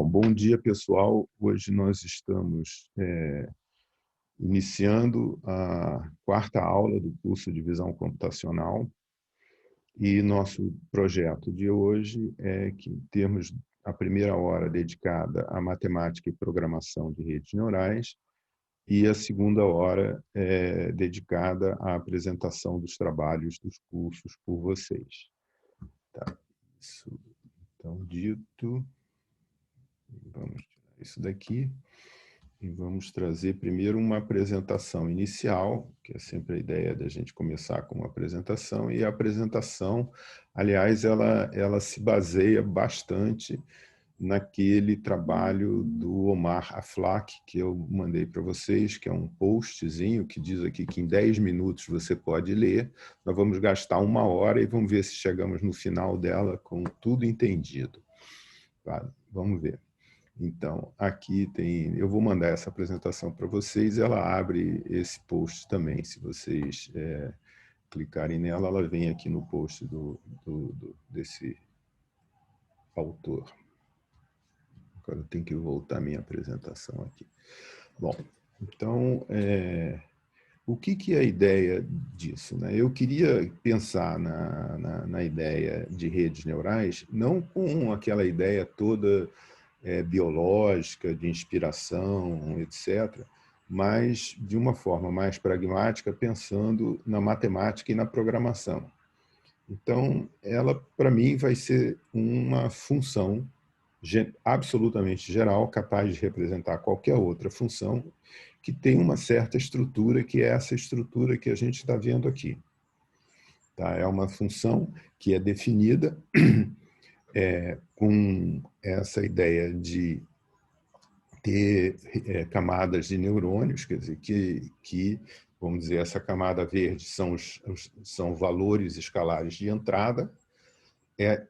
Bom dia, pessoal. Hoje nós estamos iniciando a quarta aula do curso de Visão Computacional e nosso projeto de hoje é que temos a primeira hora dedicada à matemática e programação de redes neurais e a segunda hora dedicada à apresentação dos trabalhos dos cursos por vocês. Tá. Isso, então, dito, vamos tirar isso daqui. E vamos trazer primeiro uma apresentação inicial, que é sempre a ideia da gente começar com uma apresentação, e a apresentação, aliás, ela se baseia bastante naquele trabalho do Omar Aflaq, que eu mandei para vocês, que é um postzinho que diz aqui que em 10 minutos você pode ler. Nós vamos gastar 1 hora e vamos ver se chegamos no final dela com tudo entendido. Tá? Vamos ver. Então, aqui tem... Eu vou mandar essa apresentação para vocês, ela abre esse post também. Se vocês clicarem nela, ela vem aqui no post desse autor. Agora eu tenho que voltar a minha apresentação aqui. Bom, então, o que é a ideia disso, né? Eu queria pensar na ideia de redes neurais, não com aquela ideia toda biológica, de inspiração, etc., mas de uma forma mais pragmática, pensando na matemática e na programação. Então, ela, para mim, vai ser uma função absolutamente geral, capaz de representar qualquer outra função, que tem uma certa estrutura, que é essa estrutura que a gente está vendo aqui. Tá? É uma função que é definida com essa ideia de ter camadas de neurônios, quer dizer, que, vamos dizer, essa camada verde são valores escalares de entrada,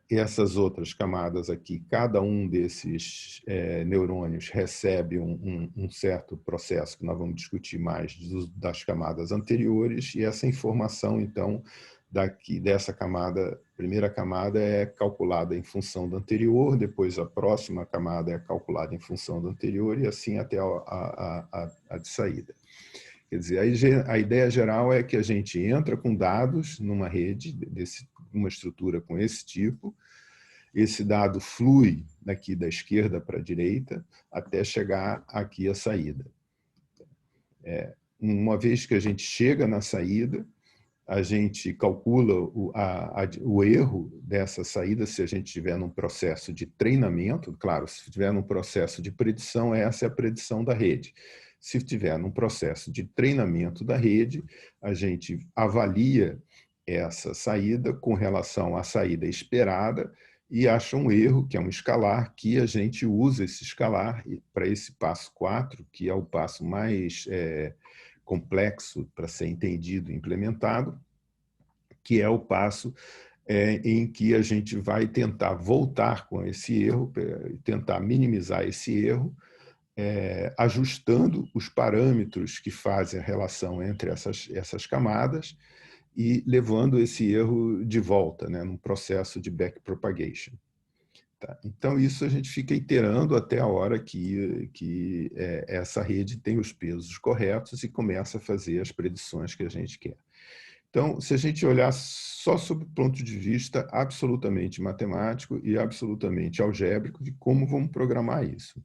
essas outras camadas aqui, cada um desses neurônios recebe um certo processo que nós vamos discutir mais das camadas anteriores, e essa informação, então, dessa camada, primeira camada é calculada em função da anterior, depois a próxima camada é calculada em função da anterior, e assim até a de saída. Quer dizer, a ideia geral é que a gente entra com dados numa rede, uma estrutura com esse tipo, esse dado flui daqui da esquerda para a direita até chegar aqui à saída. Uma vez que a gente chega na saída, a gente calcula o erro dessa saída se a gente estiver num processo de treinamento. Claro, se estiver num processo de predição, essa é a predição da rede. Se estiver num processo de treinamento da rede, a gente avalia essa saída com relação à saída esperada e acha um erro, que é um escalar, que a gente usa esse escalar para esse passo 4, que é o passo mais complexo para ser entendido e implementado, que é o passo em que a gente vai tentar voltar com esse erro, tentar minimizar esse erro, ajustando os parâmetros que fazem a relação entre essas camadas e levando esse erro de volta, né, num processo de backpropagation. Tá? Então, isso a gente fica iterando até a hora que essa rede tem os pesos corretos e começa a fazer as predições que a gente quer. Então, se a gente olhar só sob o ponto de vista absolutamente matemático e absolutamente algébrico de como vamos programar isso.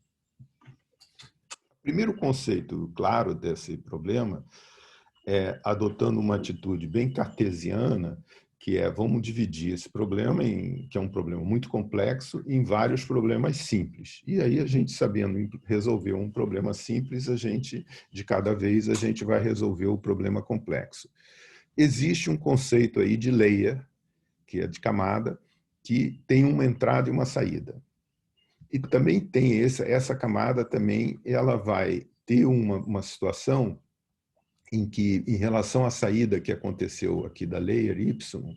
O primeiro conceito claro desse problema é adotando uma atitude bem cartesiana, que é vamos dividir esse problema, que é um problema muito complexo, em vários problemas simples. E aí a gente, sabendo resolver um problema simples, de cada vez, a gente vai resolver o problema complexo. Existe um conceito aí de layer, que é de camada, que tem uma entrada e uma saída. E também tem essa camada também, ela vai ter uma situação em que, em relação à saída que aconteceu aqui da layer Y,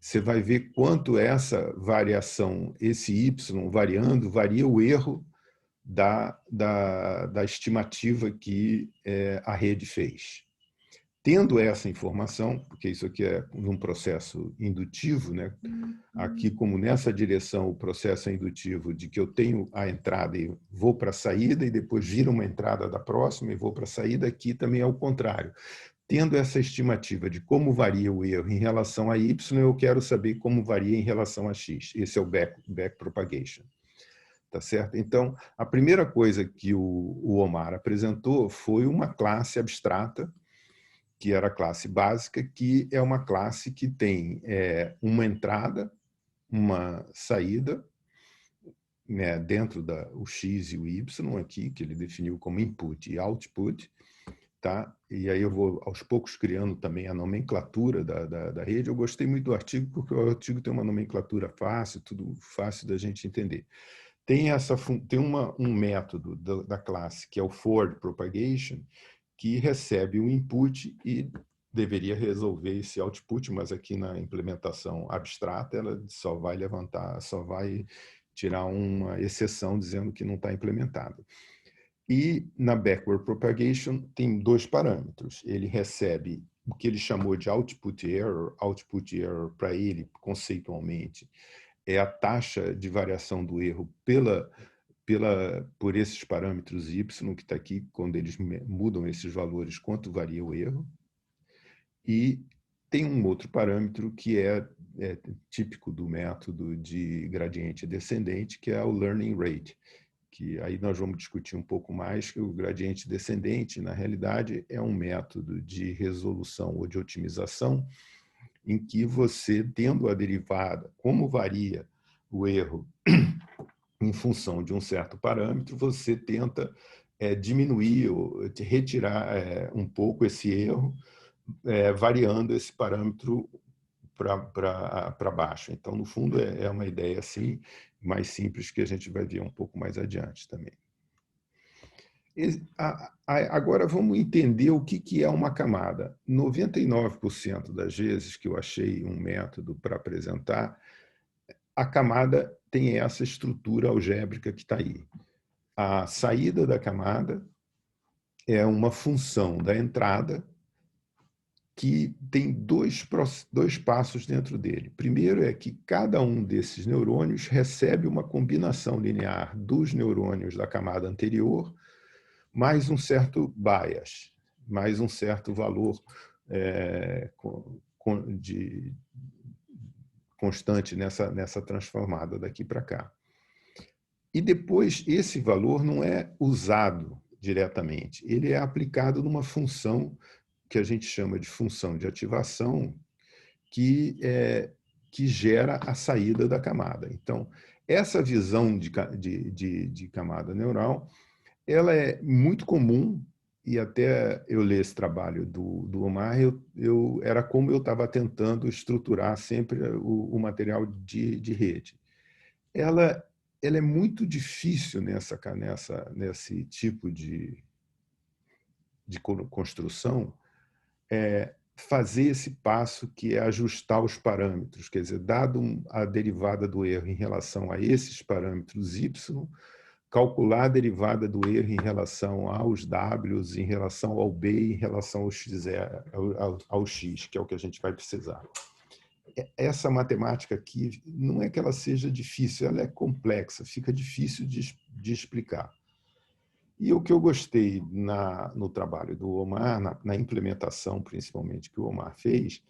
você vai ver quanto essa variação, esse Y variando, varia o erro da estimativa que a rede fez. Tendo essa informação, porque isso aqui é um processo indutivo, né? Aqui, como nessa direção, o processo é indutivo de que eu tenho a entrada e vou para a saída, e depois vira uma entrada da próxima e vou para a saída, aqui também é o contrário. Tendo essa estimativa de como varia o erro em relação a Y, eu quero saber como varia em relação a X. Esse é o backpropagation. Tá certo? Então, a primeira coisa que o Omar apresentou foi uma classe abstrata, que era a classe básica, que é uma classe que tem uma entrada, uma saída, né, dentro o X e o Y aqui, que ele definiu como input e output, tá? E aí eu vou, aos poucos, criando também a nomenclatura da rede. Eu gostei muito do artigo, porque o artigo tem uma nomenclatura fácil, tudo fácil da gente entender. Tem um método da classe, que é o forward propagation, que recebe o input e deveria resolver esse output, mas aqui na implementação abstrata ela só vai levantar, só vai tirar uma exceção dizendo que não está implementado. E na backward propagation tem dois parâmetros. Ele recebe o que ele chamou de output error para ele, conceitualmente, é a taxa de variação do erro por esses parâmetros y, que está aqui, quando eles mudam esses valores, quanto varia o erro. E tem um outro parâmetro que é típico do método de gradiente descendente, que é o learning rate, que aí nós vamos discutir um pouco mais, que o gradiente descendente, na realidade, é um método de resolução ou de otimização em que você, tendo a derivada, como varia o erro em função de um certo parâmetro, você tenta diminuir ou retirar um pouco esse erro, variando esse parâmetro para baixo. Então, no fundo, é uma ideia assim, mais simples, que a gente vai ver um pouco mais adiante também. Agora, vamos entender o que é uma camada. 99% das vezes que eu achei um método para apresentar, a camada tem essa estrutura algébrica que está aí. A saída da camada é uma função da entrada que tem dois passos dentro dele. Primeiro é que cada um desses neurônios recebe uma combinação linear dos neurônios da camada anterior, mais um certo bias, mais um certo valor constante nessa transformada daqui para cá. E depois, esse valor não é usado diretamente, ele é aplicado numa função que a gente chama de função de ativação, que gera a saída da camada. Então, essa visão de camada neural, ela é muito comum, e até eu ler esse trabalho do Omar, era como eu estava tentando estruturar sempre o material de rede. Ela é muito difícil nesse tipo de construção, fazer esse passo que é ajustar os parâmetros, quer dizer, dado a derivada do erro em relação a esses parâmetros y, calcular a derivada do erro em relação aos w's, em relação ao b, em relação ao x, que é o que a gente vai precisar. Essa matemática aqui, não é que ela seja difícil, ela é complexa, fica difícil de explicar. E o que eu gostei no trabalho do Omar, na implementação, principalmente, que o Omar fez,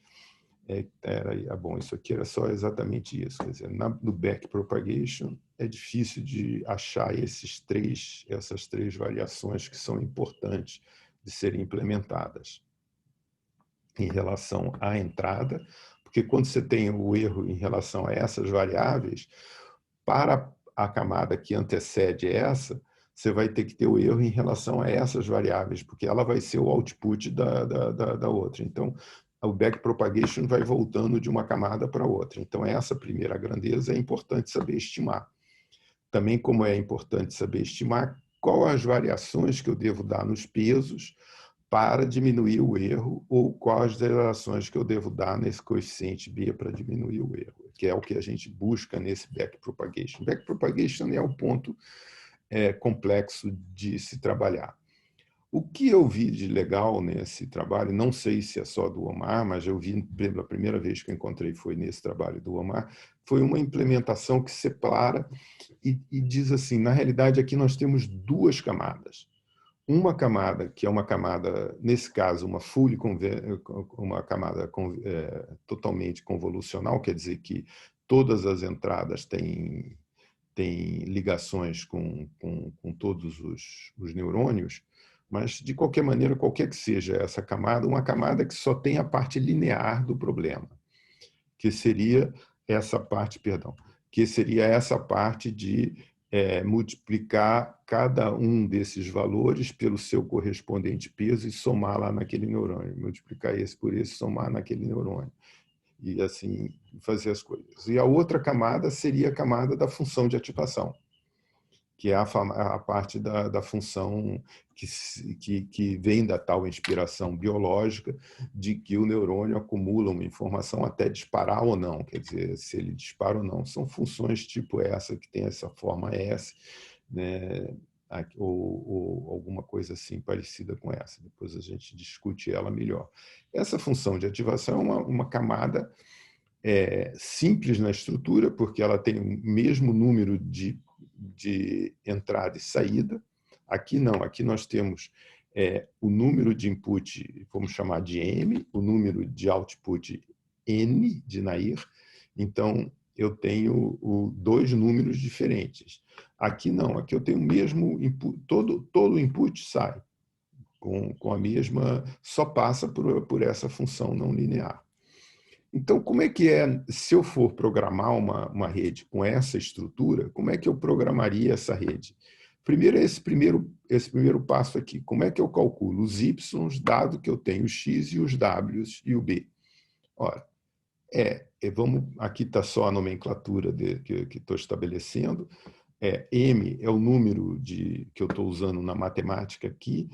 bom, isso aqui era só exatamente isso. Quer dizer, no backpropagation, é difícil de achar essas três variações que são importantes de serem implementadas em relação à entrada, porque quando você tem o erro em relação a essas variáveis, para a camada que antecede essa, você vai ter que ter o erro em relação a essas variáveis, porque ela vai ser o output da outra. Então, o backpropagation vai voltando de uma camada para outra. Então, essa primeira grandeza é importante saber estimar. Também, como é importante saber estimar quais as variações que eu devo dar nos pesos para diminuir o erro, ou quais as relações que eu devo dar nesse coeficiente B para diminuir o erro, que é o que a gente busca nesse backpropagation. Backpropagation é um ponto complexo de se trabalhar. O que eu vi de legal nesse trabalho, não sei se é só do Omar, mas eu vi pela primeira vez que eu encontrei foi nesse trabalho do Omar, foi uma implementação que separa e diz assim, na realidade aqui nós temos duas camadas. Uma camada, que é uma camada, nesse caso, uma camada totalmente convolucional, quer dizer que todas as entradas têm ligações com todos os neurônios, mas, de qualquer maneira, qualquer que seja essa camada, uma camada que só tem a parte linear do problema, que seria essa parte, perdão, que seria essa parte de multiplicar cada um desses valores pelo seu correspondente peso e somar lá naquele neurônio, multiplicar esse por esse, somar naquele neurônio, e assim fazer as coisas. E a outra camada seria a camada da função de ativação, que é a parte da função que vem da tal inspiração biológica de que o neurônio acumula uma informação até disparar ou não, quer dizer, se ele dispara ou não. São funções tipo essa, que tem essa forma S, né? Ou alguma coisa assim parecida com essa. Depois a gente discute ela melhor. Essa função de ativação é uma camada simples na estrutura, porque ela tem o mesmo número de entrada e saída. Aqui não, aqui nós temos o número de input, vamos chamar de M, o número de output N, de Nair. Então, eu tenho dois números diferentes. Aqui não, aqui eu tenho o mesmo input, todo o input sai com a mesma, só passa por essa função não linear. Então, como é que se eu for programar uma rede com essa estrutura, como é que eu programaria essa rede? Primeiro, esse primeiro passo aqui. Como é que eu calculo os y, dado que eu tenho o x e os w e o b? Ora, aqui está só a nomenclatura que estou estabelecendo. M é o número que eu estou usando na matemática aqui,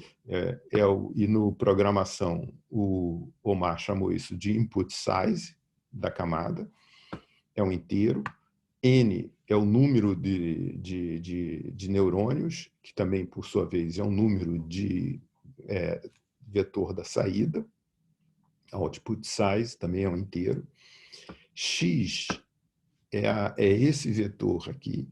e no programação o Omar chamou isso de input size da camada, é um inteiro. N é o número de neurônios, que também, por sua vez, é um número de vetor da saída. Output size também é um inteiro. X é esse vetor aqui.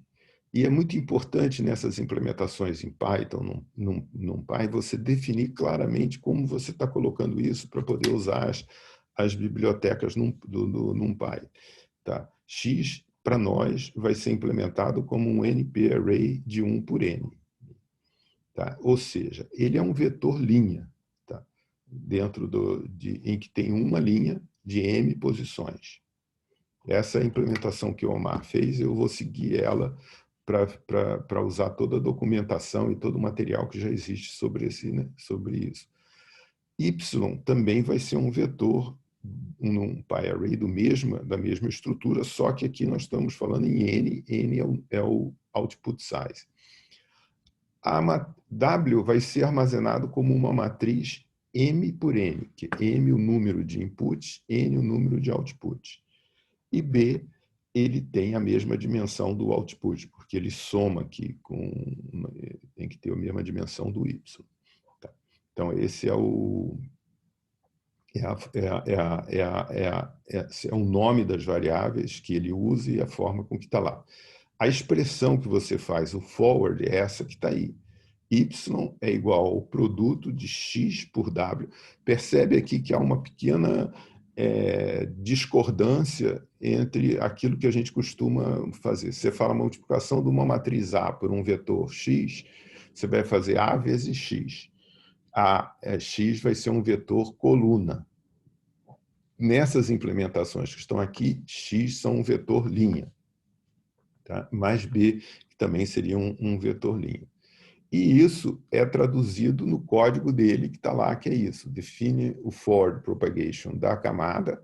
E é muito importante nessas implementações em Python, num NumPy, você definir claramente como você está colocando isso para poder usar as bibliotecas do NumPy. Tá? X, para nós, vai ser implementado como um NP Array de 1 por N. Tá? Ou seja, ele é um vetor linha, tá? Dentro em que tem uma linha de M posições. Essa é a implementação que o Omar fez, eu vou seguir ela para usar toda a documentação e todo o material que já existe sobre isso. Y também vai ser um vetor, um NumPy Array da mesma estrutura, só que aqui nós estamos falando em N, N é o output size. A W vai ser armazenado como uma matriz M por N, que M o número de inputs, N o número de outputs. E B, ele tem a mesma dimensão do output, porque ele soma aqui tem que ter a mesma dimensão do Y. Tá? Então, esse é o nome das variáveis que ele usa e a forma com que está lá. A expressão que você faz, o forward, é essa que está aí. Y é igual ao produto de X por W. Percebe aqui que há uma pequena discordância entre aquilo que a gente costuma fazer. Você fala a multiplicação de uma matriz A por um vetor X, você vai fazer A vezes X. X vai ser um vetor coluna. Nessas implementações que estão aqui, X são um vetor linha. Tá? Mais B, que também seria um vetor linha. E isso é traduzido no código dele, que está lá, que é isso. Define o forward propagation da camada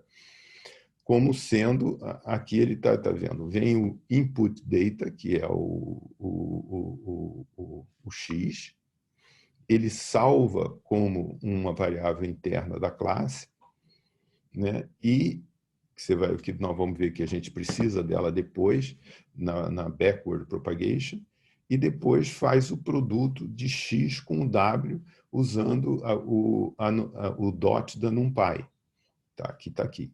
como sendo, aqui ele está vendo, vem o input data, que é o X, ele salva como uma variável interna da classe, né? E que nós vamos ver que a gente precisa dela depois, na backward propagation, e depois faz o produto de X com o W usando o dot da NumPy, tá? Que está aqui.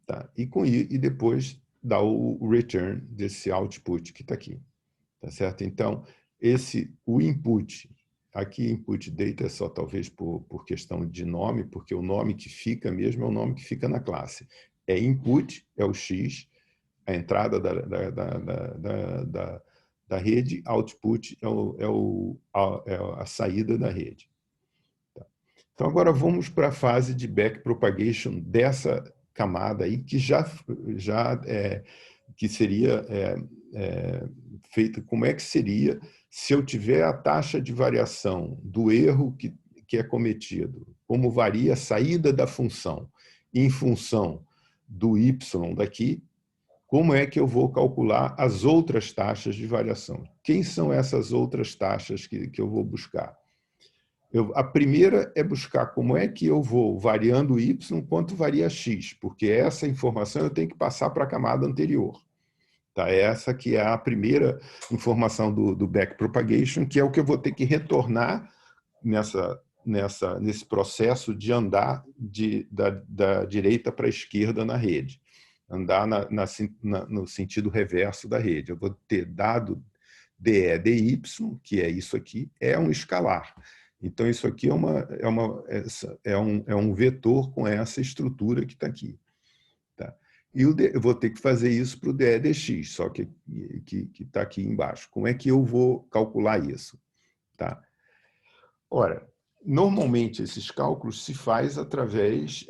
Tá? E depois dá o return desse output que está aqui. Tá certo? Então, o input, aqui input data é só talvez por questão de nome, porque o nome que fica mesmo é o nome que fica na classe. É input, é o X, a entrada da rede, output é a saída da rede. Tá? Então, agora vamos para a fase de backpropagation dessa camada aí, que que seria feita. Como é que seria se eu tiver a taxa de variação do erro que é cometido? Como varia a saída da função em função do y daqui? Como é que eu vou calcular as outras taxas de variação? Quem são essas outras taxas que eu vou buscar? A primeira é buscar como é que eu vou variando y, quanto varia x, porque essa informação eu tenho que passar para a camada anterior. Tá? Essa que é a primeira informação do backpropagation, que é o que eu vou ter que retornar nesse processo de andar da direita para a esquerda na rede, andar no sentido reverso da rede. Eu vou ter dado DE, DY, que é isso aqui, é um escalar. Então, isso aqui é um vetor com essa estrutura que está aqui. Tá? E eu vou ter que fazer isso para o DE dx, só que está aqui embaixo. Como é que eu vou calcular isso? Tá? Ora, normalmente esses cálculos se faz através,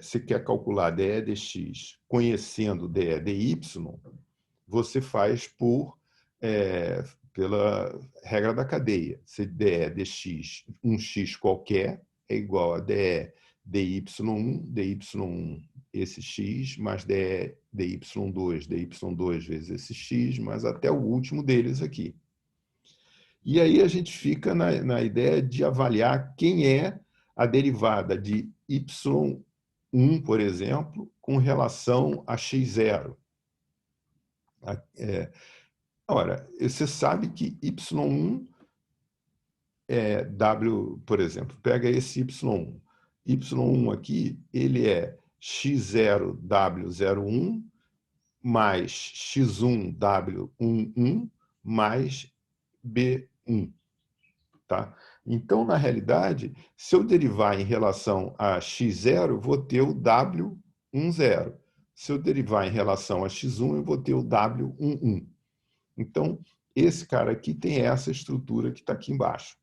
se quer calcular DE dx conhecendo DE dy, você faz pela regra da cadeia. Se DE dx, um x qualquer, é igual a DE dy1, dy1 esse x, mais DE dy2, dy2 vezes esse x, mas até o último deles aqui. E aí a gente fica na ideia de avaliar quem é a derivada de y1, por exemplo, com relação a x0. Ora, você sabe que y1 é w, por exemplo, pega esse y1. Y1 aqui, ele é x0w01 mais x1w11 mais b1. Tá? Então, na realidade, se eu derivar em relação a x0, eu vou ter o w10. Se eu derivar em relação a x1, eu vou ter o w11. Então, esse cara aqui tem essa estrutura que está aqui embaixo.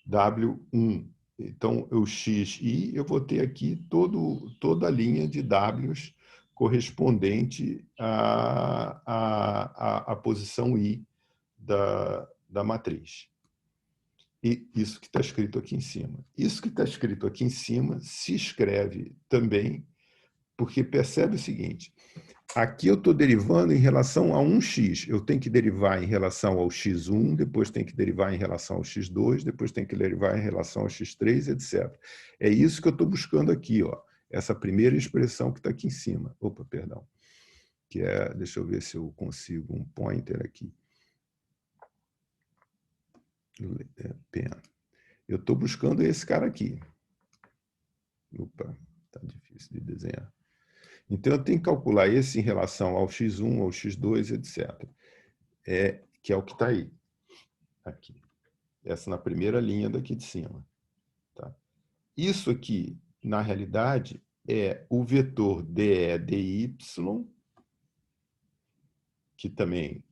W1. Então, o xi, eu vou ter aqui toda a linha de Ws correspondente à posição I da matriz. E isso que está escrito aqui em cima. Isso que está escrito aqui em cima se escreve também, porque percebe o seguinte: aqui eu estou derivando em relação a um x. Eu tenho que derivar em relação ao x1, depois tem que derivar em relação ao x2, depois tem que derivar em relação ao x3, etc. É isso que eu estou buscando aqui, ó, essa primeira expressão que está aqui em cima. Opa, perdão. Que é, deixa eu ver se eu consigo um pointer aqui. Eu estou buscando esse cara aqui. Opa, está difícil de desenhar. Então, eu tenho que calcular esse em relação ao x1, ao x2, etc. Que é o que está aí. Aqui. Essa na primeira linha daqui de cima. Tá? Isso aqui, na realidade, é o vetor DE dy, que também,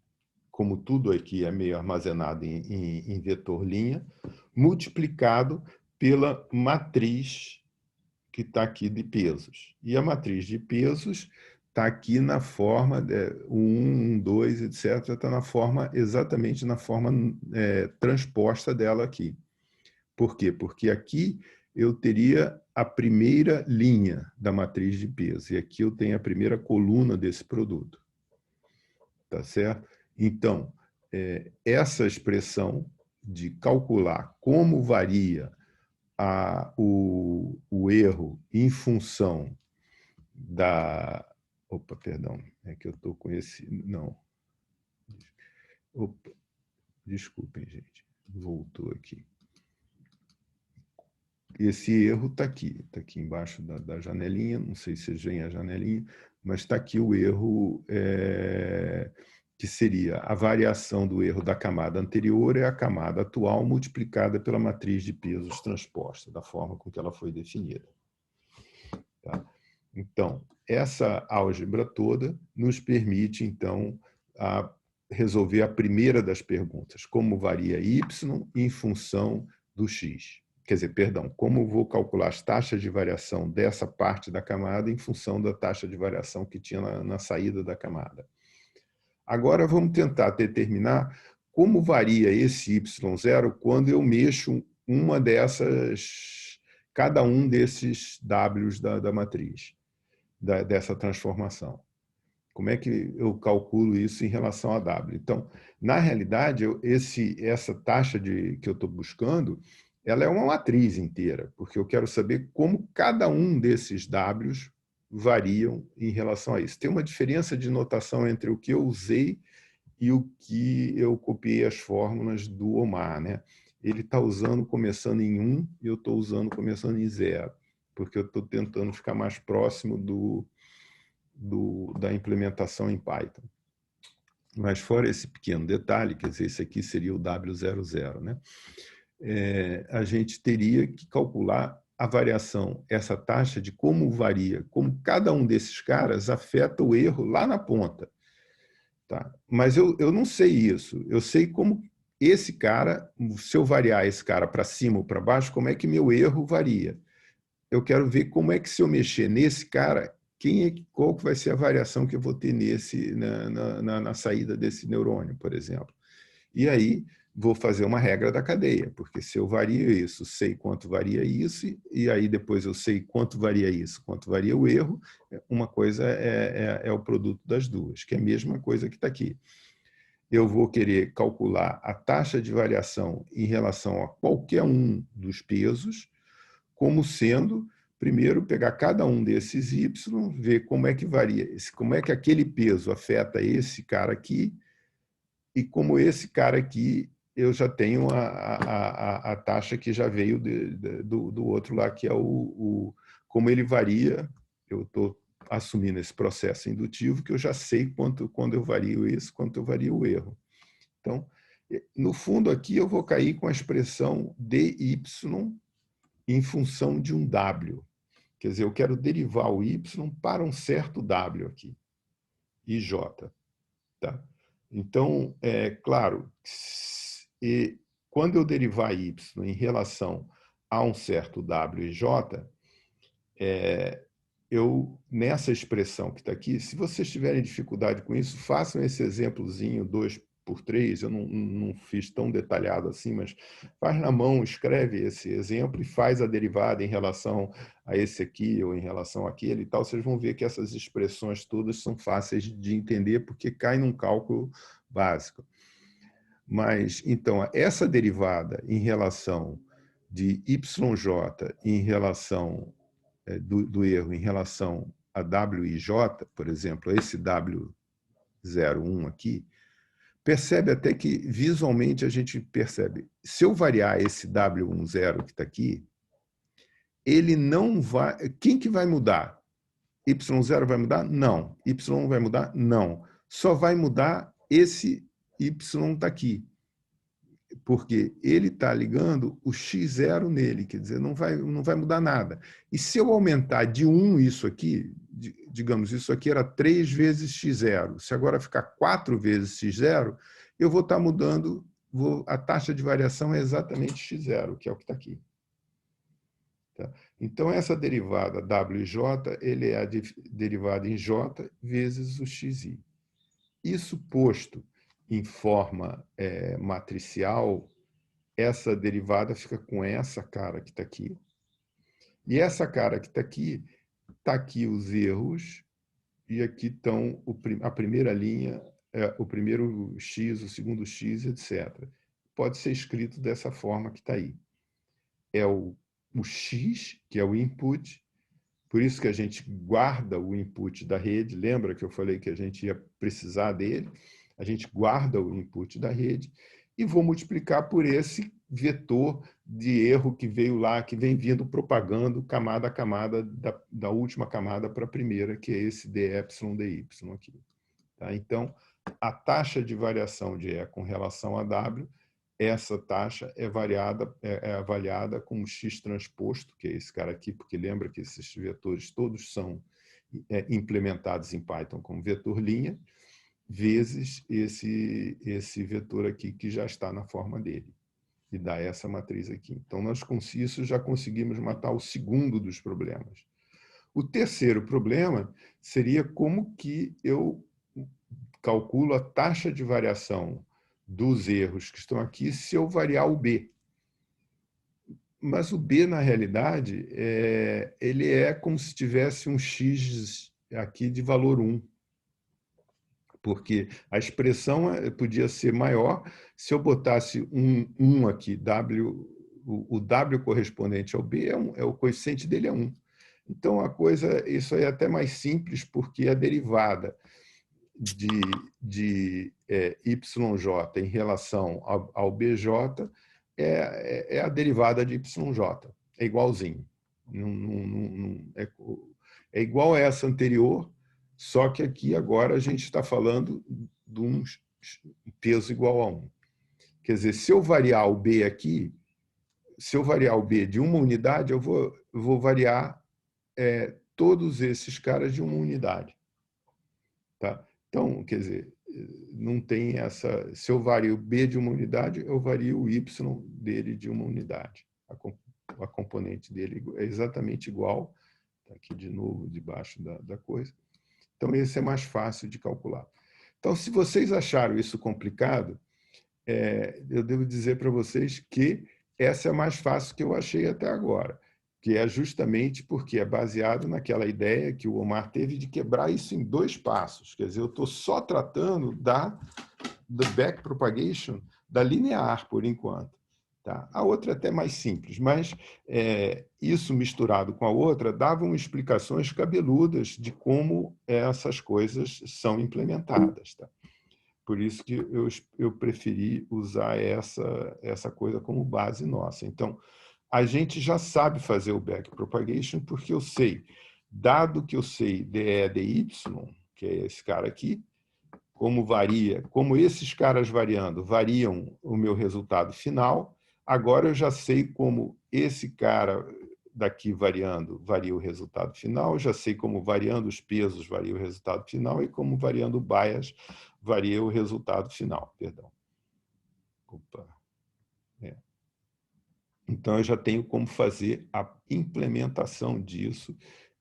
como tudo aqui é meio armazenado em vetor linha, multiplicado pela matriz que está aqui de pesos. E a matriz de pesos está aqui na forma 1, 2, etc. Está exatamente na forma transposta dela aqui. Por quê? Porque aqui eu teria a primeira linha da matriz de peso, e aqui eu tenho a primeira coluna desse produto. Tá certo? Então, essa expressão de calcular como varia o erro em função da... Opa, perdão, é que eu estou com esse... Não. Opa, desculpem, gente. Voltou aqui. Esse erro está aqui embaixo da janelinha, não sei se vocês veem a janelinha, mas está aqui o erro que seria a variação do erro da camada anterior é a camada atual multiplicada pela matriz de pesos transposta, da forma com que ela foi definida. Tá? Então, essa álgebra toda nos permite, então, resolver a primeira das perguntas, como varia y em função do x. Quer dizer, perdão, como eu vou calcular as taxas de variação dessa parte da camada em função da taxa de variação que tinha na saída da camada. Agora vamos tentar determinar como varia esse y0 quando eu mexo cada um desses w's da matriz, dessa transformação. Como é que eu calculo isso em relação a w? Então, na realidade, essa taxa que eu estou buscando, ela é uma matriz inteira, porque eu quero saber como cada um desses w's variam em relação a isso. Tem uma diferença de notação entre o que eu usei e o que eu copiei as fórmulas do Omar, né? Ele está usando começando em 1 e eu estou usando começando em 0, porque eu estou tentando ficar mais próximo da implementação em Python. Mas fora esse pequeno detalhe, quer dizer, esse aqui seria o W00, né? A gente teria que calcular a variação, essa taxa de como varia, como cada um desses caras afeta o erro lá na ponta. Tá? Mas eu não sei isso. Eu sei como esse cara, se eu variar esse cara para cima ou para baixo, como é que meu erro varia. Eu quero ver como é que, se eu mexer nesse cara, qual que vai ser a variação que eu vou ter na saída desse neurônio, por exemplo. E aí vou fazer uma regra da cadeia, porque se eu vario isso, sei quanto varia isso, e aí depois eu sei quanto varia isso, quanto varia o erro, uma coisa é o produto das duas, que é a mesma coisa que está aqui. Eu vou querer calcular a taxa de variação em relação a qualquer um dos pesos, como sendo, primeiro, pegar cada um desses y, ver como é que varia, como é que aquele peso afeta esse cara aqui, e como esse cara aqui, eu já tenho a taxa que já veio do outro lá, que é como ele varia. Eu estou assumindo esse processo indutivo, que eu já sei quando eu vario isso, quanto eu vario o erro. Então, no fundo aqui, eu vou cair com a expressão dy em função de um w. Quer dizer, eu quero derivar o y para um certo w aqui, ij. Tá? Então, é claro, quando eu derivar y em relação a um certo w e j, nessa expressão que está aqui, se vocês tiverem dificuldade com isso, façam esse exemplozinho 2×3, eu não fiz tão detalhado assim, mas faz na mão, escreve esse exemplo e faz a derivada em relação a esse aqui ou em relação àquele e tal. Vocês vão ver que essas expressões todas são fáceis de entender, porque cai num cálculo básico. Mas, então, essa derivada em relação de yj em relação do erro em relação a w e j, por exemplo, esse W01 aqui, percebe até que visualmente a gente percebe, se eu variar esse W10 que está aqui, ele não vai... Quem que vai mudar? Y0 vai mudar? Não. Y1 vai mudar? Não. Só vai mudar esse Y está aqui, porque ele está ligando o x0 nele, quer dizer, não vai mudar nada. E se eu aumentar de 1 isso aqui, digamos, isso aqui era 3 vezes x0, se agora ficar 4 vezes x0, eu vou estar mudando, a taxa de variação é exatamente x0, que é o que está aqui. Tá? Então, essa derivada w e j, ele é a derivada em j vezes o xi. Isso posto em forma matricial, essa derivada fica com essa cara que está aqui. E essa cara que está aqui os erros, e aqui estão a primeira linha, o primeiro x, o segundo x, etc. Pode ser escrito dessa forma que está aí. É o x, que é o input, por isso que a gente guarda o input da rede. Lembra que eu falei que a gente ia precisar dele? A gente guarda o input da rede e vou multiplicar por esse vetor de erro que veio lá, que vem vindo propagando camada a camada, da última camada para a primeira, que é esse dy aqui. Tá? Então, a taxa de variação de E com relação a W, essa taxa é avaliada como X transposto, que é esse cara aqui, porque lembra que esses vetores todos são implementados em Python como vetor linha, vezes esse vetor aqui que já está na forma dele, e dá essa matriz aqui. Então, nós com isso já conseguimos matar o segundo dos problemas. O terceiro problema seria como que eu calculo a taxa de variação dos erros que estão aqui se eu variar o B. Mas o B, na realidade, ele é como se tivesse um X aqui de valor 1. Porque a expressão podia ser maior se eu botasse um 1 aqui, o W correspondente ao B, o coeficiente dele é 1. Então, isso aí é até mais simples, porque a derivada de YJ em relação ao BJ é a derivada de YJ, é igualzinho. É igual a essa anterior, só que aqui agora a gente está falando de um peso igual a 1. Quer dizer, se eu variar o B aqui, se eu variar o B de uma unidade, eu vou variar todos esses caras de uma unidade. Tá? Então, quer dizer, não tem essa... Se eu vario o B de uma unidade, eu vario o Y dele de uma unidade. A componente dele é exatamente igual. Está aqui de novo, debaixo da coisa. Então, esse é mais fácil de calcular. Então, se vocês acharam isso complicado, eu devo dizer para vocês que essa é a mais fácil que eu achei até agora, que é justamente porque é baseado naquela ideia que o Omar teve de quebrar isso em 2 passos. Quer dizer, eu estou só tratando do backpropagation da linear, por enquanto. Tá? A outra é até mais simples, mas isso misturado com a outra davam explicações cabeludas de como essas coisas são implementadas. Tá? Por isso que eu preferi usar essa coisa como base nossa. Então, a gente já sabe fazer o backpropagation porque eu sei, dado que eu sei dE, dy, que é esse cara aqui, como esses caras variam o meu resultado final, agora eu já sei como esse cara daqui variando varia o resultado final, já sei como variando os pesos varia o resultado final e como variando o bias varia o resultado final. Perdão. Opa. Então, eu já tenho como fazer a implementação disso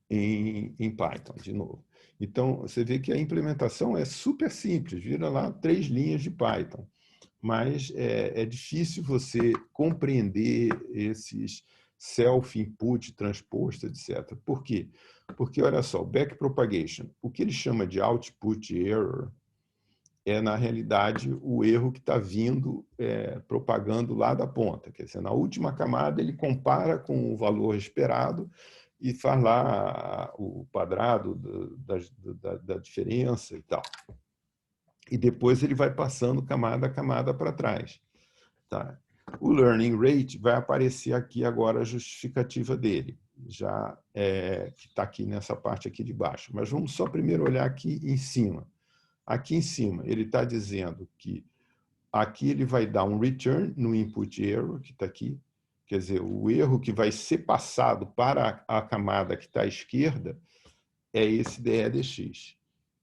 em Python, de novo. Então, você vê que a implementação é super simples, vira lá 3 linhas de Python. Mas é difícil você compreender esses self-input, transposto, etc. Por quê? Porque, olha só, o backpropagation, o que ele chama de output error, na realidade, o erro que está vindo propagando lá da ponta. Quer dizer, na última camada, ele compara com o valor esperado e faz lá o quadrado da diferença e tal. E depois ele vai passando camada a camada para trás. Tá? O learning rate vai aparecer aqui agora a justificativa dele, já que está aqui nessa parte aqui de baixo. Mas vamos só primeiro olhar aqui em cima. Aqui em cima, ele está dizendo que aqui ele vai dar um return no input error, que está aqui. Quer dizer, o erro que vai ser passado para a camada que está à esquerda é esse dE/dx.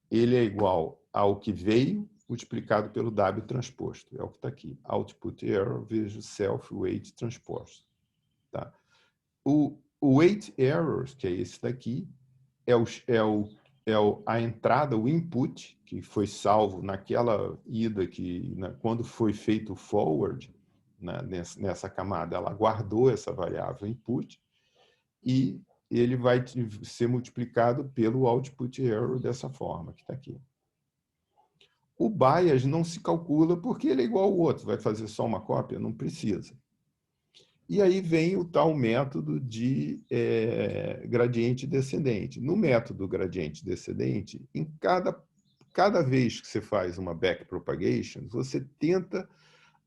Ele é igual ao que veio multiplicado pelo W transposto. É o que está aqui. Output error vezes self-weight transposto. Tá? O weight errors, que é esse daqui, a entrada, o input, que foi salvo naquela ida quando foi feito o forward, né, nessa camada, ela guardou essa variável input e ele vai ser multiplicado pelo output error dessa forma, que está aqui. O bias não se calcula porque ele é igual ao outro. Vai fazer só uma cópia? Não precisa. E aí vem o tal método de gradiente descendente. No método gradiente descendente, em cada cada vez que você faz uma backpropagation, você tenta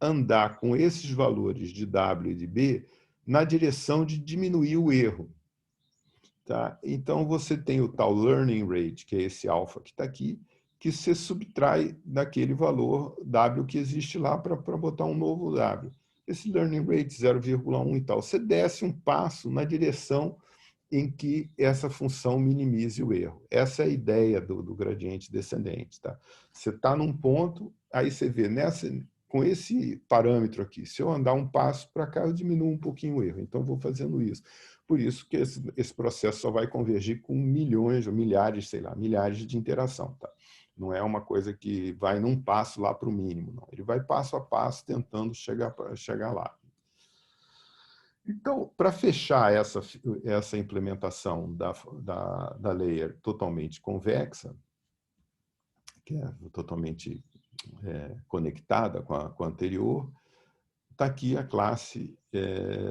andar com esses valores de W e de B na direção de diminuir o erro. Tá? Então, você tem o tal learning rate, que é esse alfa que está aqui, que você subtrai daquele valor W que existe lá para botar um novo W. Esse learning rate 0,1 e tal, você desce um passo na direção em que essa função minimize o erro. Essa é a ideia do gradiente descendente. Tá? Você está num ponto, aí você vê, com esse parâmetro aqui, se eu andar um passo para cá, eu diminuo um pouquinho o erro. Então, eu vou fazendo isso. Por isso que esse processo só vai convergir com milhões ou milhares, sei lá, milhares de interação. Tá? Não é uma coisa que vai num passo lá para o mínimo. Não. Ele vai passo a passo tentando chegar lá. Então, para fechar essa implementação da layer totalmente convexa, que é totalmente conectada com a anterior, está aqui a classe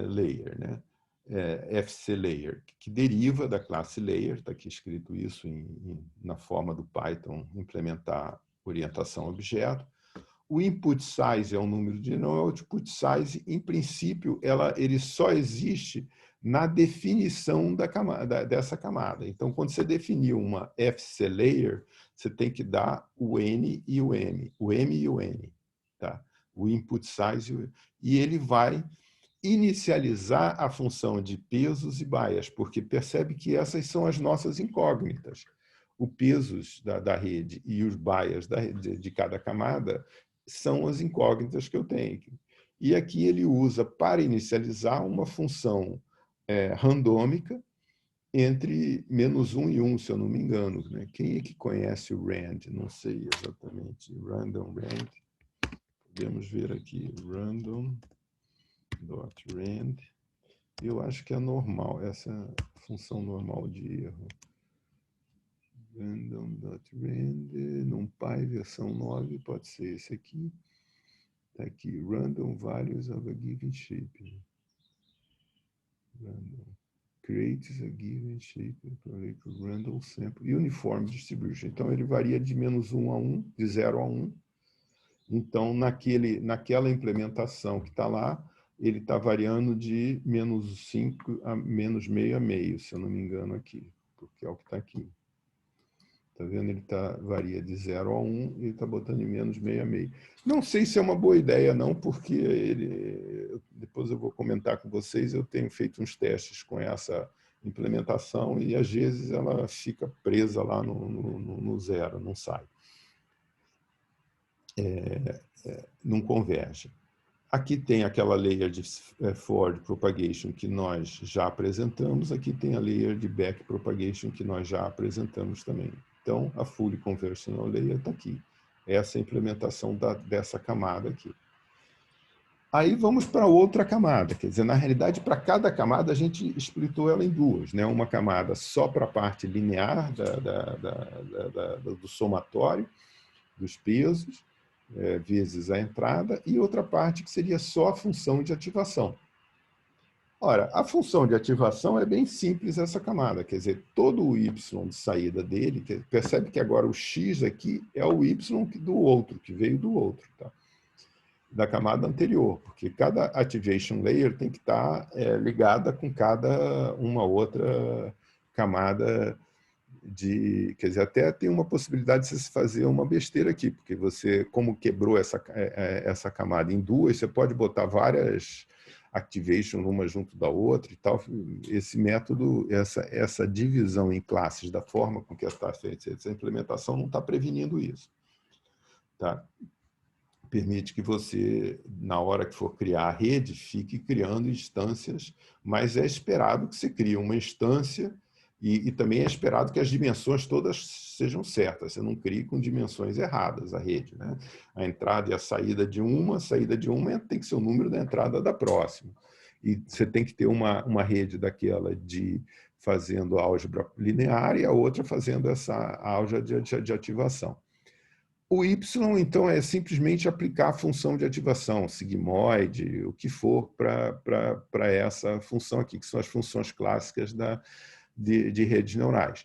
layer, né? FC layer, que deriva da classe layer, está aqui escrito isso na forma do Python implementar orientação a objeto. O input size é um número de não, o output size, em princípio, ele só existe na definição dessa camada. Então, quando você definir uma FC layer, você tem que dar o N e o M, o M e o N, tá? O input size, e ele vai inicializar a função de pesos e baias, porque percebe que essas são as nossas incógnitas. Os pesos da rede e os baias de cada camada são as incógnitas que eu tenho. E aqui ele usa, para inicializar, uma função randômica entre -1 e 1, se eu não me engano. Né? Quem é que conhece o RAND? Não sei exatamente. Random RAND. Podemos ver aqui. Random .rand. Eu acho que é normal, essa é a função normal de erro. Random.rand, NumPy versão 9, pode ser esse aqui. Está aqui, random values of a given shape. Random creates a given shape, random sample, uniform distribution. Então, ele varia de -1 a 1, de 0 a 1. Então, naquela implementação que está lá, ele está variando de -5 a -0,5 a meio, se eu não me engano aqui, porque é o que está aqui. Está vendo? Ele varia de 0 a 1 e está botando em -0,5 a meio. Não sei se é uma boa ideia, não, porque depois eu vou comentar com vocês, eu tenho feito uns testes com essa implementação e, às vezes, ela fica presa lá no zero, não sai. Não converge. Aqui tem aquela layer de forward propagation que nós já apresentamos, aqui tem a layer de back propagation que nós já apresentamos também. Então, a fully conversional layer está aqui. Essa é a implementação dessa camada aqui. Aí vamos para outra camada, quer dizer, na realidade, para cada camada a gente splitou ela em duas, né? Uma camada só para a parte linear do somatório dos pesos, vezes a entrada, e outra parte que seria só a função de ativação. Ora, a função de ativação é bem simples essa camada, quer dizer, todo o y de saída dele, percebe que agora o x aqui é o y do outro, que veio do outro, tá? Da camada anterior, porque cada activation layer tem que estar ligada com cada uma outra camada quer dizer, até tem uma possibilidade de você fazer uma besteira aqui, porque você, como quebrou essa camada em duas, você pode botar várias activation uma junto da outra e tal. Esse método, essa divisão em classes da forma com que está feita essa implementação não está prevenindo isso. Tá? Permite que você, na hora que for criar a rede, fique criando instâncias, mas é esperado que você crie uma instância e também é esperado que as dimensões todas sejam certas. Você não crie com dimensões erradas a rede, né? A entrada e a saída de uma tem que ser o número da entrada da próxima. E você tem que ter uma rede daquela fazendo álgebra linear e a outra fazendo essa álgebra de ativação. O Y, então, é simplesmente aplicar a função de ativação, sigmoide, o que for, para essa função aqui, que são as funções clássicas de redes neurais.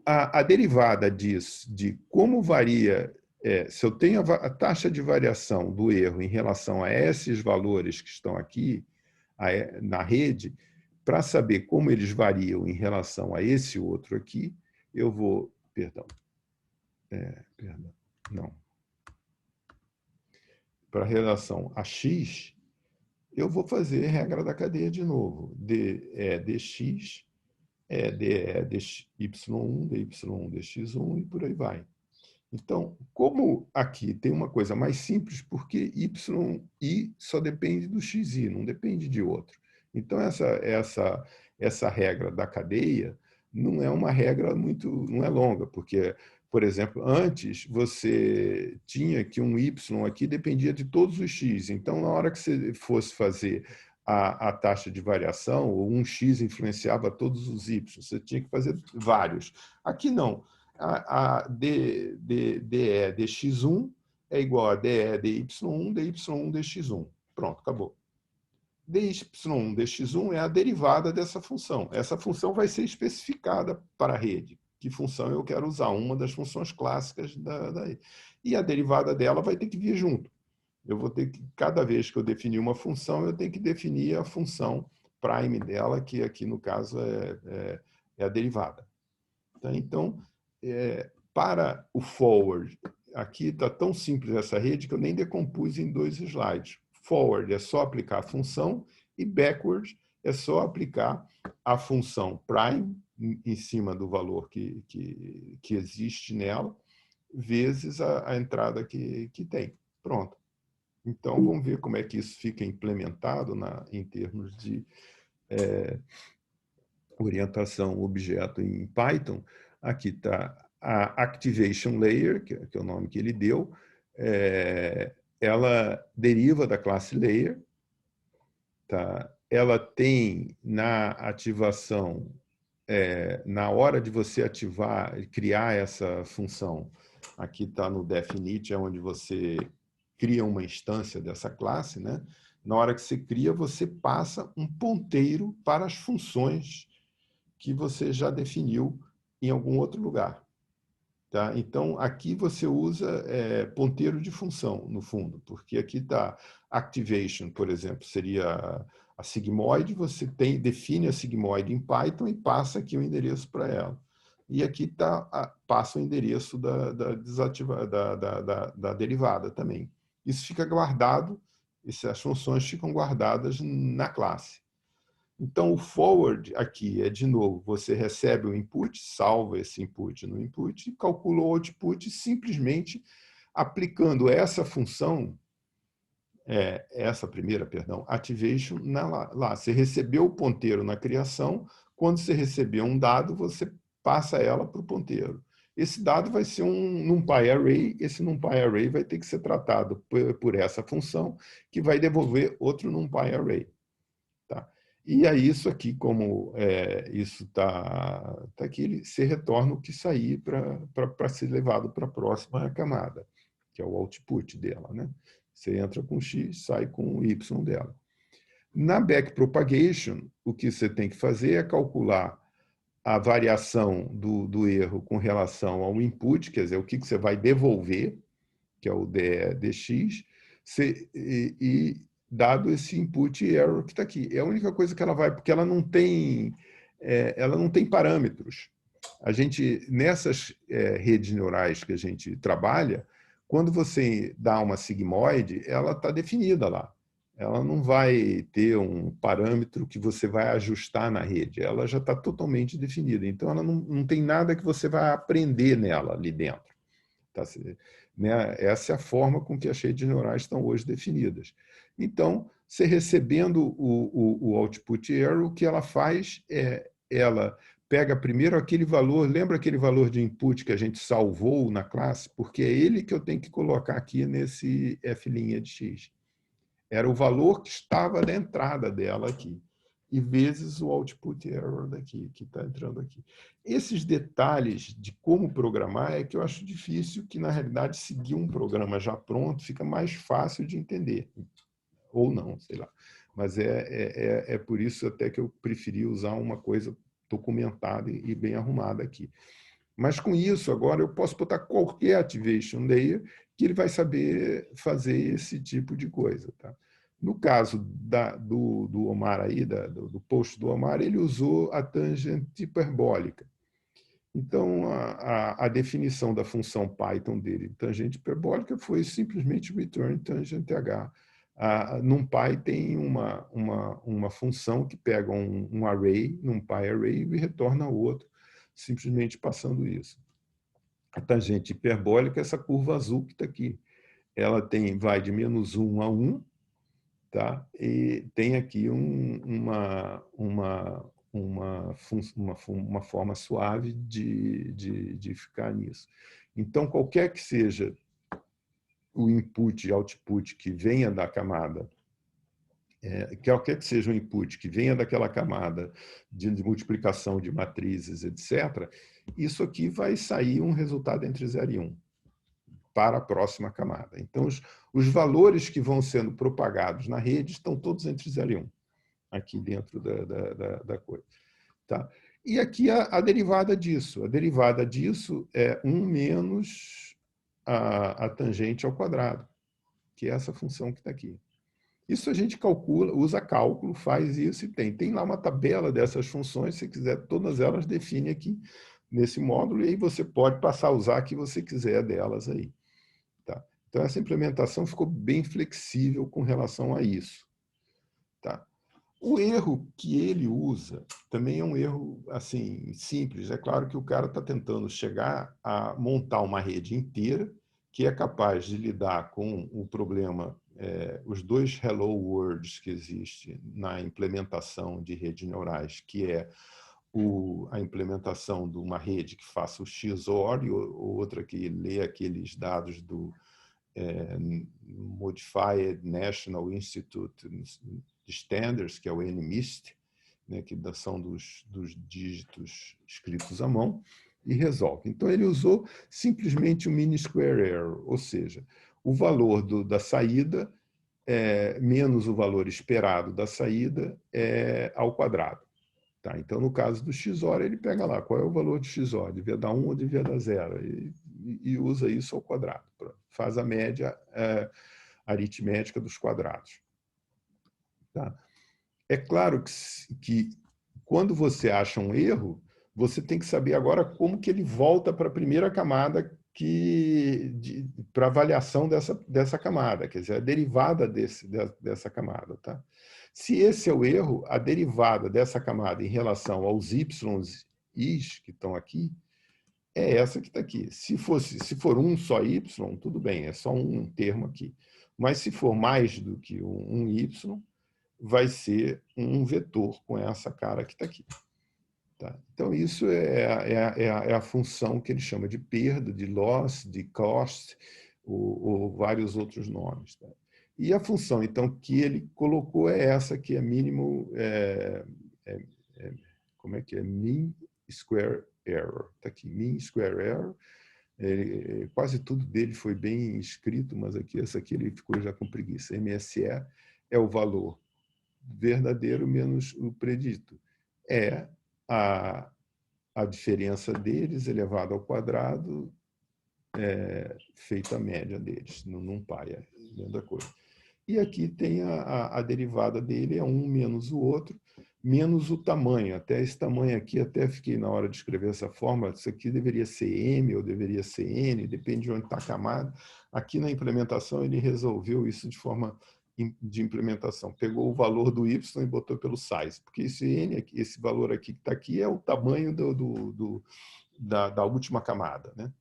A derivada disso, de como varia, se eu tenho a taxa de variação do erro em relação a esses valores que estão aqui na rede, para saber como eles variam em relação a esse outro aqui, eu vou... Perdão. Perdão. Não. Para relação a x, eu vou fazer regra da cadeia de novo. dx, dy1, dy1, dx1 e por aí vai. Então, como aqui tem uma coisa mais simples, porque y só depende do xi, não depende de outro. Então, essa regra da cadeia não é uma regra não é longa, porque, por exemplo, antes você tinha que um y aqui dependia de todos os x. Então, na hora que você fosse fazer a taxa de variação, ou um x influenciava todos os y, você tinha que fazer vários. Aqui não. A DE dx1 é igual a DE dy1, dy1 dx1. Pronto, acabou. dy1 dx1 é a derivada dessa função. Essa função vai ser especificada para a rede. Que função eu quero usar? Uma das funções clássicas da rede. E a derivada dela vai ter que vir junto. Eu vou ter que, cada vez que eu definir uma função, eu tenho que definir a função prime dela, que aqui, no caso, é a derivada. Tá? Então, para o forward, aqui está tão simples essa rede que eu nem decompus em 2 slides. Forward é só aplicar a função e backward é só aplicar a função prime em cima do valor que existe nela, vezes a entrada que tem. Pronto. Então, vamos ver como é que isso fica implementado em termos de orientação objeto em Python. Aqui está a Activation Layer, que é o nome que ele deu. Ela deriva da classe Layer. Tá? Ela tem na ativação, na hora de você ativar, criar essa função, aqui está no definite, é onde você cria uma instância dessa classe, né? Na hora que você cria, você passa um ponteiro para as funções que você já definiu em algum outro lugar. Tá? Então, aqui você usa ponteiro de função, no fundo, porque aqui está activation, por exemplo, seria a sigmoid, você define a sigmoid em Python e passa aqui o endereço para ela. E aqui passa o endereço da derivada também. Isso fica guardado, as funções ficam guardadas na classe. Então, o forward aqui é, de novo, você recebe o input, salva esse input no input e calcula o output simplesmente aplicando essa função, essa primeira, perdão, activation, lá. Você recebeu o ponteiro na criação, quando você receber um dado, você passa ela para o ponteiro. Esse dado vai ser um NumPy Array, esse NumPy Array vai ter que ser tratado por essa função, que vai devolver outro NumPy Array. Tá? E aí, isso aqui, como isso está aqui, você retorna o que sair para ser levado para a próxima camada, que é o output dela. Né? Você entra com X, sai com Y dela. Na backpropagation, o que você tem que fazer é calcular a variação do erro com relação ao input, quer dizer, o que você vai devolver, que é o dx, e dado esse input error que está aqui. É a única coisa que ela vai, porque ela não tem parâmetros. A gente, nessas redes neurais que a gente trabalha, quando você dá uma sigmoide, ela está definida lá. Ela não vai ter um parâmetro que você vai ajustar na rede. Ela já está totalmente definida. Então, ela não tem nada que você vai aprender nela ali dentro. Tá? Né? Essa é a forma com que as redes neurais estão hoje definidas. Então, você recebendo o output error, o que ela faz ela pega primeiro aquele valor, lembra aquele valor de input que a gente salvou na classe? Porque é ele que eu tenho que colocar aqui nesse f' de x. Era o valor que estava na entrada dela aqui, e vezes o output error daqui, que está entrando aqui. Esses detalhes de como programar é que eu acho difícil, que, na realidade, seguir um programa já pronto fica mais fácil de entender. Ou não, sei lá. Mas é por isso até que eu preferi usar uma coisa documentada e bem arrumada aqui. Mas com isso, agora, eu posso botar qualquer activation layer que ele vai saber fazer esse tipo de coisa. Tá? No caso do Omar aí, do post do Omar, ele usou a tangente hiperbólica. Então, a definição da função Python dele, tangente hiperbólica, foi simplesmente return tangent h. NumPy tem uma função que pega um array, NumPy array, e retorna outro, simplesmente passando isso. A tangente hiperbólica é essa curva azul que está aqui. Ela vai de -1 a 1, tá? E tem aqui uma forma suave de ficar nisso. Então, qualquer que seja o input e output que venha da camada, qualquer que seja o input que venha daquela camada de multiplicação de matrizes, etc., isso aqui vai sair um resultado entre 0 e 1 para a próxima camada. Então, os valores que vão sendo propagados na rede estão todos entre 0 e 1, aqui dentro da coisa. Tá? E aqui a derivada disso. A derivada disso é 1 menos a tangente ao quadrado, que é essa função que está aqui. Isso a gente calcula, usa cálculo, faz isso e tem. Tem lá uma tabela dessas funções, se quiser, todas elas define aqui nesse módulo, e aí você pode passar a usar a que você quiser delas aí. Tá? Então, essa implementação ficou bem flexível com relação a isso. Tá? O erro que ele usa também é um erro assim simples. É claro que o cara está tentando chegar a montar uma rede inteira que é capaz de lidar com o problema, os dois hello worlds que existem na implementação de redes neurais, que é a implementação de uma rede que faça o XOR e outra que lê aqueles dados do Modified National Institute Standards, que é o NMIST, né, que são dos dígitos escritos à mão, e resolve. Então, ele usou simplesmente o mean square error, ou seja, o valor da saída menos o valor esperado da saída ao quadrado. Tá? Então, no caso do XOR, ele pega lá qual é o valor de XOR, devia dar 1 ou devia dar 0, e usa isso ao quadrado. Faz a média aritmética dos quadrados. Tá? É claro que quando você acha um erro, você tem que saber agora como que ele volta para a primeira camada para avaliação dessa camada, quer dizer, a derivada dessa camada. Tá? Se esse é o erro, a derivada dessa camada em relação aos y's, i's que estão aqui, é essa que está aqui. Se for um só y, tudo bem, é só um termo aqui. Mas se for mais do que um y, vai ser um vetor com essa cara que está aqui. Tá? Então, isso é a função que ele chama de perda, de loss, de cost, ou vários outros nomes. Tá? E a função, então, que ele colocou é essa, que é mínimo, como é que é? Mean Square Error. Está aqui, Mean Square Error. Quase tudo dele foi bem escrito, mas essa aqui ele ficou já com preguiça. MSE é o valor verdadeiro menos o predito. É a diferença deles elevado ao quadrado, feita a média deles, no NumPy, dentro da coisa. E aqui tem a derivada dele, é um menos o outro, menos o tamanho. Até esse tamanho aqui, até fiquei na hora de escrever essa forma, isso aqui deveria ser M ou deveria ser N, depende de onde está a camada. Aqui na implementação ele resolveu isso de forma de implementação. Pegou o valor do Y e botou pelo size, porque esse N aqui, esse valor aqui que está aqui é o tamanho da última camada, né?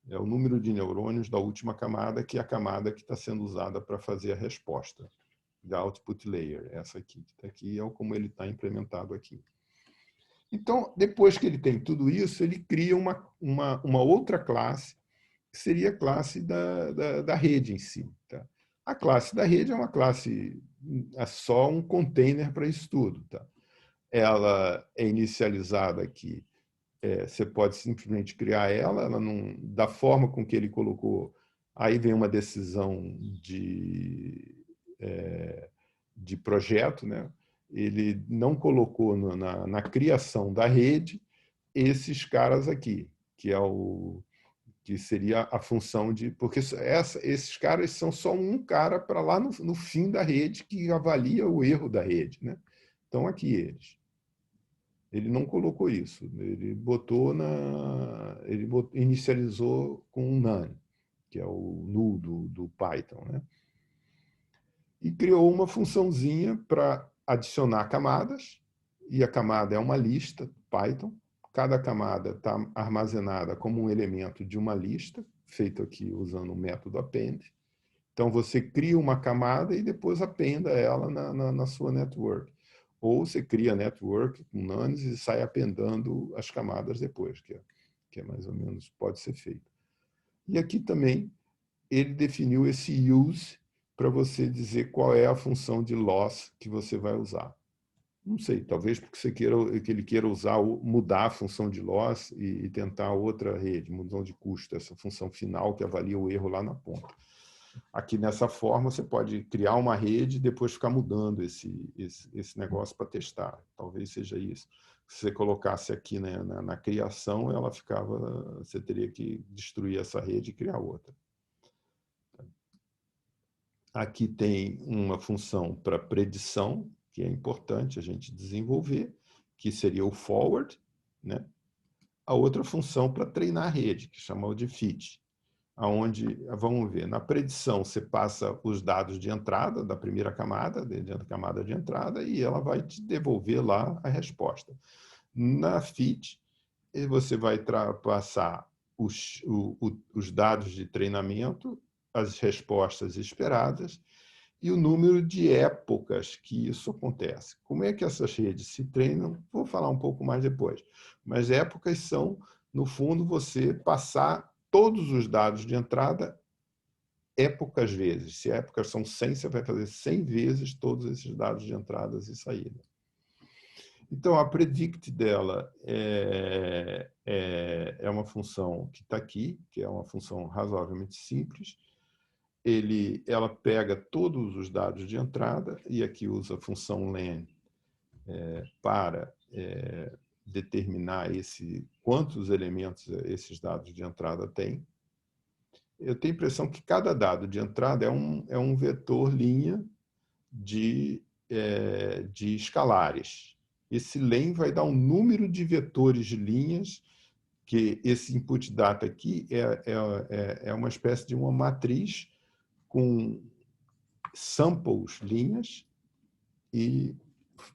É o número de neurônios da última camada, que é a camada que está sendo usada para fazer a resposta da output layer. Essa aqui, que está aqui, é como ele está implementado aqui. Então, depois que ele tem tudo isso, ele cria uma outra classe, que seria a classe da rede em si. Tá? A classe da rede é uma classe, é só um container para isso tudo. Tá? Ela é inicializada aqui. Você pode simplesmente criar ela não, da forma com que ele colocou. Aí vem uma decisão de projeto, né? ele não colocou na criação da rede esses caras aqui, que seria a função de... Porque esses caras são só um cara para lá no fim da rede que avalia o erro da rede, né? Então, aqui eles. Ele não colocou isso, ele inicializou com um none, que é o null do Python, né? E criou uma funçãozinha para adicionar camadas, e a camada é uma lista Python. Cada camada está armazenada como um elemento de uma lista, feito aqui usando o método append. Então, você cria uma camada e depois appenda ela na sua network. Ou você cria a network com nones e sai appendando as camadas depois, que é mais ou menos, pode ser feito. E aqui também ele definiu esse use para você dizer qual é a função de loss que você vai usar. Não sei, talvez porque que ele queira mudar a função de loss e tentar outra rede, mudança de custo, essa função final que avalia o erro lá na ponta. Aqui, nessa forma, você pode criar uma rede e depois ficar mudando esse negócio para testar. Talvez seja isso. Se você colocasse aqui, né, na criação, você teria que destruir essa rede e criar outra. Aqui tem uma função para predição, que é importante a gente desenvolver, que seria o forward, né? A outra função para treinar a rede, que chama de fit, onde, vamos ver, na predição você passa os dados de entrada da primeira camada, dentro da camada de entrada, e ela vai te devolver lá a resposta. Na fit, você vai passar os dados de treinamento, as respostas esperadas, e o número de épocas que isso acontece. Como é que essas redes se treinam? Vou falar um pouco mais depois. Mas épocas são, no fundo, você passar todos os dados de entrada épocas vezes. Se épocas são 100, você vai fazer 100 vezes todos esses dados de entradas e saída. Então, a predict dela é uma função que está aqui, que é uma função razoavelmente simples. Ela pega todos os dados de entrada e aqui usa a função len para determinar quantos elementos esses dados de entrada têm. Eu tenho a impressão que cada dado de entrada é um vetor linha de escalares. Esse len vai dar um número de vetores de linhas, que esse input data aqui é uma espécie de uma matriz com samples, linhas, e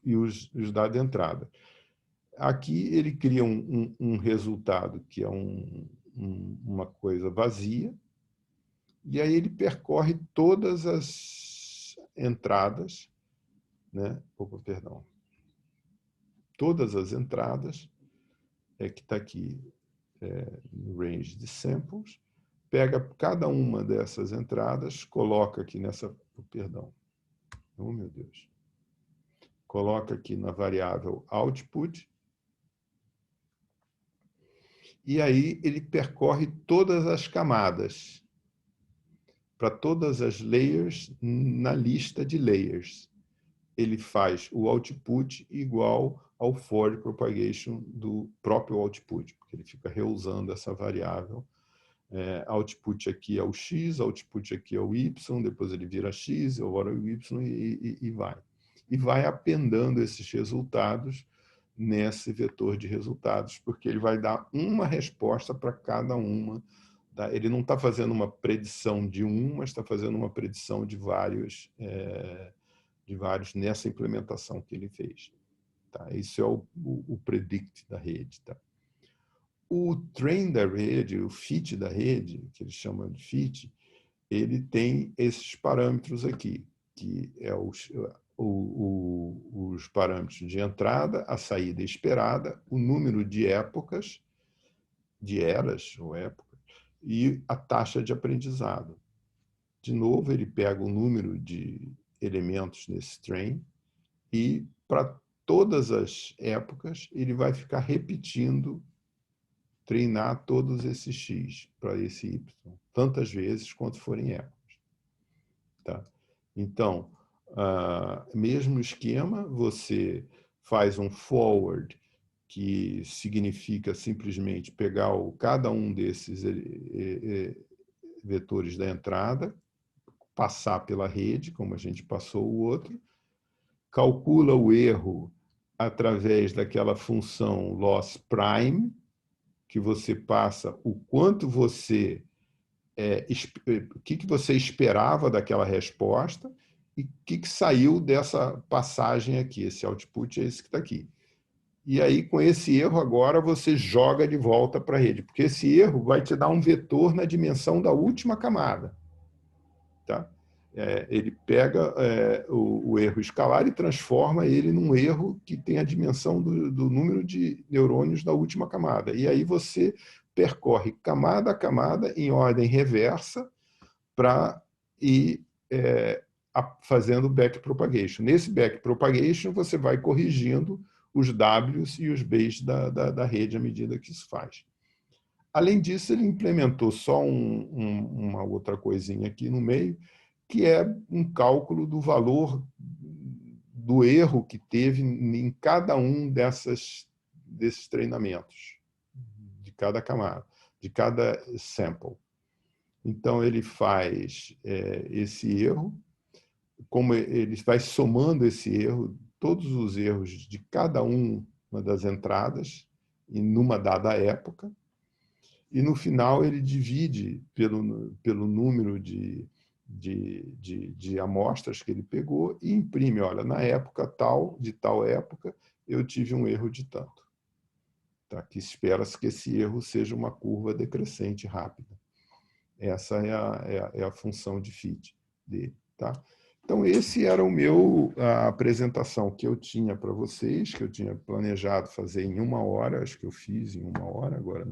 os dados de entrada. Aqui ele cria um resultado que é uma coisa vazia, e aí ele percorre todas as entradas, né? Opa, perdão. Todas as entradas, que está aqui no range de samples, pega cada uma dessas entradas, coloca aqui nessa... Perdão. Oh, meu Deus. Coloca aqui na variável output, e aí ele percorre todas as camadas, para todas as layers na lista de layers. Ele faz o output igual ao forward propagation do próprio output, porque ele fica reusando essa variável. Output aqui é o x, output aqui é o y, depois ele vira x, agora o y e vai. E vai apendando esses resultados nesse vetor de resultados, porque ele vai dar uma resposta para cada uma. Ele não está fazendo uma predição de mas está fazendo uma predição de vários nessa implementação que ele fez. Tá? Isso é o predict da rede. Tá? O train da rede, o fit da rede, que eles chamam de fit, ele tem esses parâmetros aqui, que é os parâmetros de entrada, a saída esperada, o número de épocas, de eras ou épocas, e a taxa de aprendizado. De novo, ele pega o número de elementos nesse train e, para todas as épocas, ele vai ficar repetindo, treinar todos esses x para esse y, tantas vezes quanto forem épocas. Tá? Então, Mesmo esquema, você faz um forward, que significa simplesmente pegar cada um desses vetores da entrada, passar pela rede, como a gente passou o outro, calcula o erro através daquela função loss prime, que você passa o quanto você o que você esperava daquela resposta e o que saiu dessa passagem aqui. Esse output é esse que está aqui. E aí, com esse erro, agora você joga de volta para a rede, porque esse erro vai te dar um vetor na dimensão da última camada. Tá? Ele pega o erro escalar e transforma ele num erro que tem a dimensão do número de neurônios da última camada. E aí você percorre camada a camada em ordem reversa para ir fazendo backpropagation. Nesse backpropagation, você vai corrigindo os Ws e os Bs da rede à medida que isso faz. Além disso, ele implementou só uma outra coisinha aqui no meio, que é um cálculo do valor do erro que teve em cada um desses treinamentos, de cada camada, de cada sample. Então, ele faz esse erro, como ele vai somando esse erro, todos os erros de cada uma das entradas, em numa dada época, e no final ele divide pelo número de amostras que ele pegou e imprime, olha, na época tal, de tal época, eu tive um erro de tanto. Tá? Que espera-se que esse erro seja uma curva decrescente rápida. Essa é a função de fit dele. Tá? Então, esse era a apresentação que eu tinha para vocês, que eu tinha planejado fazer em 1 hora, acho que eu fiz em 1 hora, agora